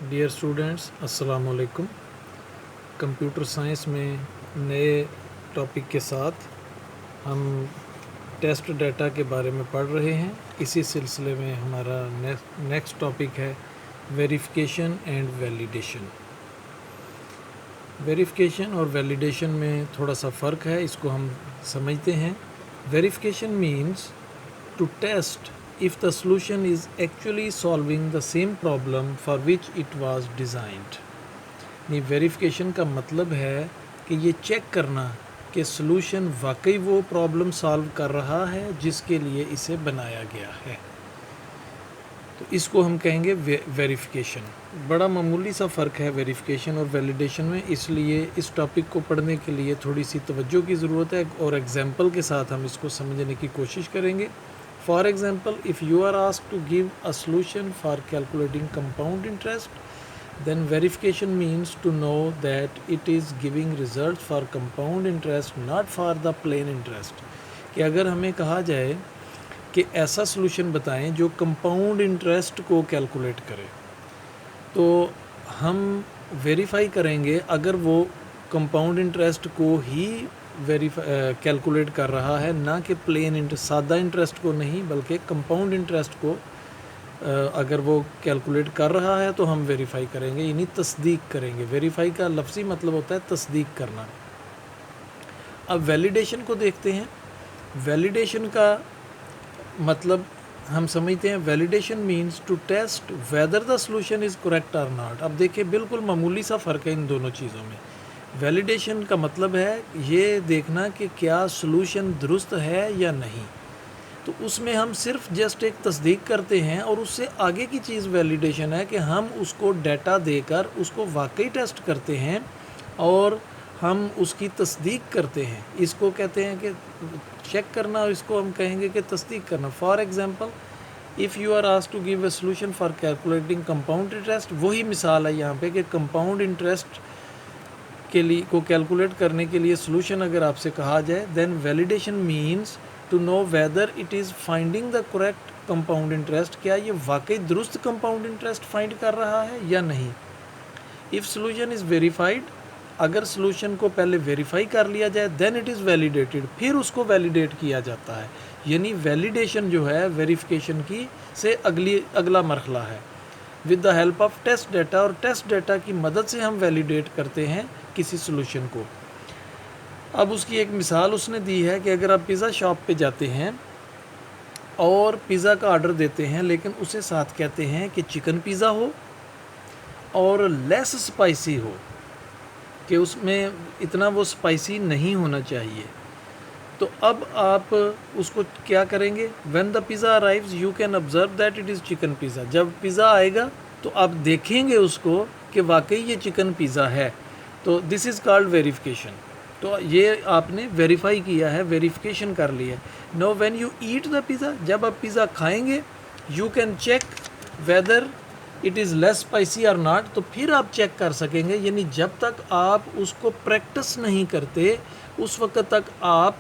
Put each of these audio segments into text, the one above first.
Dear students, अस्सलाम वालेकुम। Computer science में नए टॉपिक के साथ हम टेस्ट डाटा के बारे में पढ़ रहे हैं। इसी सिलसिले में हमारा नेक्स्ट टॉपिक है वेरिफिकेशन एंड वैलिडेशन। वेरिफिकेशन और वैलिडेशन में थोड़ा सा फ़र्क है, इसको हम समझते हैं। Verification means to test if the solution is actually solving the same problem for which it was designed। नहीं, वेरिफिकेशन का मतलब है कि ये चेक करना कि सलूशन वाकई वो प्रॉब्लम सॉल्व कर रहा है जिसके लिए इसे बनाया गया है, तो इसको हम कहेंगे वेरिफिकेशन। बड़ा मामूली सा फ़र्क है वेरिफिकेशन और वैलिडेशन में, इसलिए इस टॉपिक को पढ़ने के लिए थोड़ी सी तवज्जो की ज़रूरत है और एग्जांपल के साथ हम इसको समझने की कोशिश करेंगे। For example, if you are asked to give a solution for calculating compound interest, then verification means to know that it is giving results for compound interest, not for the plain interest। कि अगर हमें कहा जाए कि ऐसा solution बताएं जो compound interest को कैलकुलेट करे, तो हम वेरीफाई करेंगे अगर वो कंपाउंड इंटरेस्ट को ही कैलकुलेट कर रहा है, ना कि प्लेन इंटरेस्ट, सादा इंटरेस्ट को नहीं बल्कि कंपाउंड इंटरेस्ट को अगर वो कैलकुलेट कर रहा है तो हम वेरीफाई करेंगे, यानी तस्दीक करेंगे। वेरीफाई का लफ्ज़ी मतलब होता है तस्दीक करना। अब वैलिडेशन को देखते हैं। वैलिडेशन का मतलब हम समझते हैं, validation means to test whether the solution is correct और नॉट। अब देखिए, बिल्कुल मामूली सा फ़र्क है इन दोनों चीज़ों में। वैलिडेशन का मतलब है ये देखना कि क्या सलूशन दुरुस्त है या नहीं, तो उसमें हम सिर्फ जस्ट एक तस्दीक करते हैं, और उससे आगे की चीज़ वैलिडेशन है कि हम उसको डाटा देकर उसको वाकई टेस्ट करते हैं और हम उसकी तस्दीक करते हैं। इसको कहते हैं कि चेक करना, और इसको हम कहेंगे कि तस्दीक करना। For example, if you are asked to give a solution for calculating compound interest, वही मिसाल है यहाँ पे कि कंपाउंड इंटरेस्ट के लिए को कैलकुलेट करने के लिए सॉल्यूशन अगर आपसे कहा जाए, then validation means to know whether it is finding the correct compound interest. क्या ये वाकई दुरुस्त कंपाउंड इंटरेस्ट फाइंड कर रहा है या नहीं। इफ़ सॉल्यूशन इज़ वेरीफाइड, अगर सॉल्यूशन को पहले वेरीफाई कर लिया जाए, देन इट इज़ वैलिडेटेड, फिर उसको वैलिडेट किया जाता है। यानी वैलिडेशन जो है वेरिफिकेशन की से अगला मरहला है। With the help of test data, और टेस्ट डाटा की मदद से हम वैलिडेट करते हैं किसी सॉल्यूशन को। अब उसकी एक मिसाल उसने दी है कि अगर आप पिज़्ज़ा शॉप पे जाते हैं और पिज़्ज़ा का ऑर्डर देते हैं, लेकिन उसे साथ कहते हैं कि चिकन पिज़्ज़ा हो और लेस स्पाइसी हो, कि उसमें इतना वो स्पाइसी नहीं होना चाहिए, तो अब आप उसको क्या करेंगे। When the pizza arrives you can observe that it is chicken pizza. जब पिज़्ज़ा आएगा तो आप देखेंगे उसको कि वाकई ये चिकन पिज़्ज़ा है, तो दिस इज़ कॉल्ड वेरिफिकेशन। तो ये आपने वेरीफाई किया है, वेरिफिकेशन कर लिया है। No when you eat the pizza, जब आप पिज़्ज़ा खाएंगे, you can check whether it is less spicy और नॉट, तो फिर आप चेक कर सकेंगे। यानी जब तक आप उसको प्रैक्टिस नहीं करते उस वक्त तक आप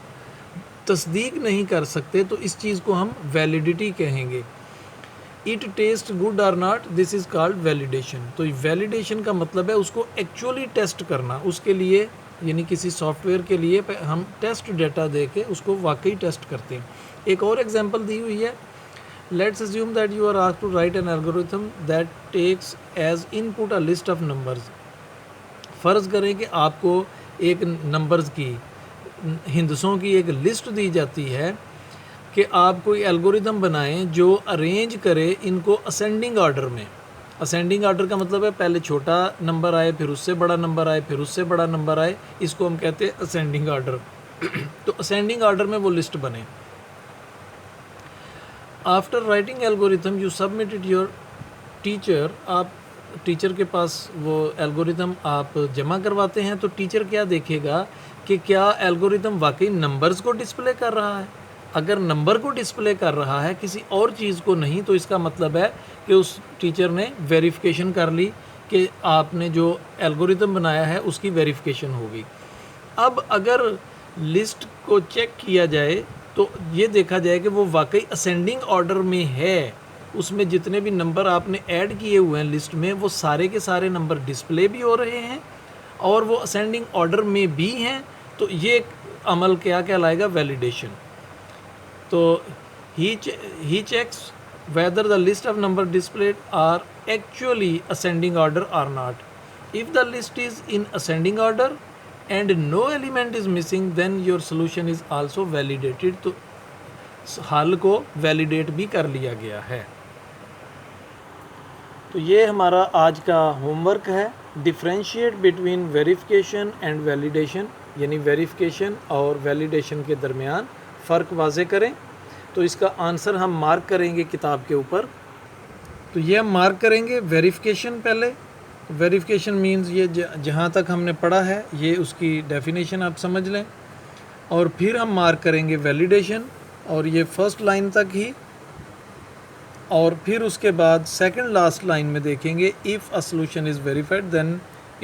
तस्दीक नहीं कर सकते, तो इस चीज़ को हम वैलिडिटी कहेंगे। इट टेस्ट गुड और not, this is called validation. तो वैलिडेशन का मतलब है उसको एक्चुअली टेस्ट करना। उसके लिए यानी किसी सॉफ्टवेयर के लिए हम टेस्ट डाटा दे के उसको वाकई टेस्ट करते हैं। एक और एग्जांपल दी हुई है, let's assume that you are asked to write an algorithm that takes as input a list of numbers. फ़र्ज़ करें कि आपको एक नंबर्स की, हिंदसों की एक लिस्ट दी जाती है कि आप कोई एल्गोरिदम बनाएं जो अरेंज करे इनको असेंडिंग ऑर्डर में। असेंडिंग ऑर्डर का मतलब है पहले छोटा नंबर आए, फिर उससे बड़ा नंबर आए, फिर उससे बड़ा नंबर आए, इसको हम कहते हैं असेंडिंग ऑर्डर। तो असेंडिंग ऑर्डर में वो लिस्ट बने। After writing algorithm you submitted your teacher, आप टीचर के पास वो एल्गोरिथम आप जमा करवाते हैं, तो टीचर क्या देखेगा कि क्या एल्गोरिथम वाकई नंबर्स को डिस्प्ले कर रहा है। अगर नंबर को डिस्प्ले कर रहा है, किसी और चीज़ को नहीं, तो इसका मतलब है कि उस टीचर ने वेरिफिकेशन कर ली कि आपने जो एल्गोरिथम बनाया है उसकी वेरिफिकेशन हो गई। अब अगर लिस्ट को चेक किया जाए तो ये देखा जाए कि वो वाकई असेंडिंग ऑर्डर में है, اس میں جتنے بھی نمبر آپ نے ایڈ کیے ہوئے ہیں لسٹ میں وہ سارے کے سارے نمبر ڈسپلے بھی ہو رہے ہیں اور وہ اسینڈنگ آرڈر میں بھی ہیں. تو یہ عمل کیا کہلائے گا؟ ویلیڈیشن. تو he checks whether the list of number displayed are actually ascending order or not. If the list is in ascending order and no element is missing, then your solution is also validated. تو حل کو validate بھی کر لیا گیا ہے. تو یہ ہمارا آج کا ہوم ورک ہے. Differentiate between verification and validation, یعنی ویریفیکیشن اور ویلیڈیشن کے درمیان فرق واضح کریں. تو اس کا آنسر ہم مارک کریں گے کتاب کے اوپر. تو یہ ہم مارک کریں گے ویریفیکیشن پہلے. ویریفیکیشن مینز یہ جہاں تک ہم نے پڑھا ہے یہ اس کی ڈیفینیشن آپ سمجھ لیں. اور پھر ہم مارک کریں گے ویلیڈیشن، اور یہ فرسٹ لائن تک ہی. اور پھر اس کے بعد سیکنڈ لاسٹ لائن میں دیکھیں گے if a solution is verified then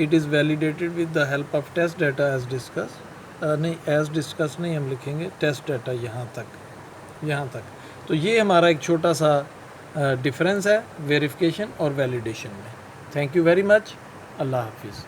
it is validated with the help of test data as discussed. نہیں ایز ڈسکس نہیں ہم لکھیں گے، ٹیسٹ ڈیٹا یہاں تک. تو یہ ہمارا ایک چھوٹا سا ڈفرینس ہے ویریفیکیشن اور ویلیڈیشن میں. Thank you very much. اللہ حافظ.